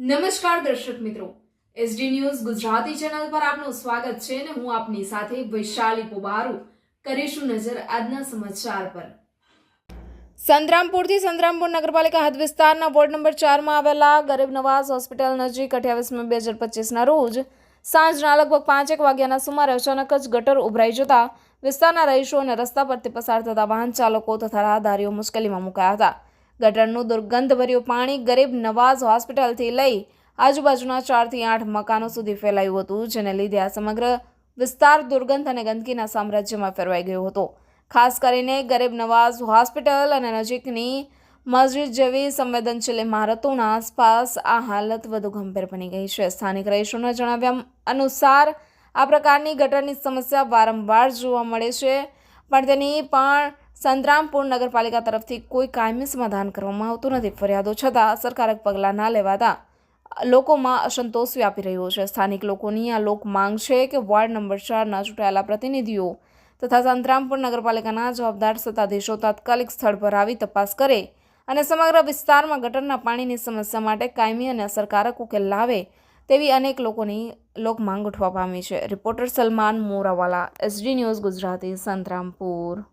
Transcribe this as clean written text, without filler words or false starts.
નમસ્કાર દર્શક મિત્રો, એસડી ન્યૂઝ ગુજરાતી ચેનલ પર આપનું સ્વાગત છે અને હું આપની સાથે વૈશાલી પોબારુ કરીશું નજર આજના સમાચાર પર। સંતરામપુરથી સંતરામપુર નગરપાલિકા હદ વિસ્તારના વોર્ડ નંબર 4 માં આવેલા ગરીબ નવાઝ હોસ્પિટલ નજીક 28 મે 2025ના રોજ સાંજના લગભગ 5:00 વાગ્યાના સુમારે અચાનક જ ગટર ઉભરાઈ જતા વિસ્તારના રહીશો અને રસ્તા પરથી પસાર થતા વાહન ચાલકો તથા રાહદારીઓ મુશ્કેલીમાં મુકાયા હતા। ગટરનું દુર્ગંધભર્યું પાણી ગરીબ નવાઝ હોસ્પિટલથી લઈ આજુબાજુના 4 થી 8 મકાનો સુધી ફેલાયું હતું, જેને લીધે આ સમગ્ર વિસ્તાર દુર્ગંધ અને ગંદકીના સામ્રાજ્યમાં ફેરવાઈ ગયો હતો। ખાસ કરીને ગરીબ નવાઝ હોસ્પિટલ અને નજીકની મસ્જિદ જેવી સંવેદનશીલ ઇમારતોના આસપાસ આ હાલત વધુ ગંભીર બની ગઈ છે। સ્થાનિક રહીશોના જણાવ્યા અનુસાર આ પ્રકારની ગટરની સમસ્યા વારંવાર જોવા મળે છે, પણ તેની સંતરામપુર નગરપાલિકા તરફથી કોઈ કાયમી સમાધાન કરવામાં આવતું નથી। ફરિયાદો છતાં અસરકારક પગલાં ન લેવાતા લોકોમાં અસંતોષ વ્યાપી રહ્યો છે। સ્થાનિક લોકોની આ લોક માંગ છે કે વોર્ડ નંબર 4ના ચૂંટાયેલા પ્રતિનિધિઓ તથા સંતરામપુર નગરપાલિકાના જવાબદાર સત્તાધીશો તાત્કાલિક સ્થળ પર આવી તપાસ કરે અને સમગ્ર વિસ્તારમાં ગટરના પાણીની સમસ્યા માટે કાયમી અને અસરકારક ઉકેલ લાવે તેવી અનેક લોકોની લોક માંગ ઉઠવા પામી છે। Reporter Salman Morawala, SD news Gujarati, Santrampur.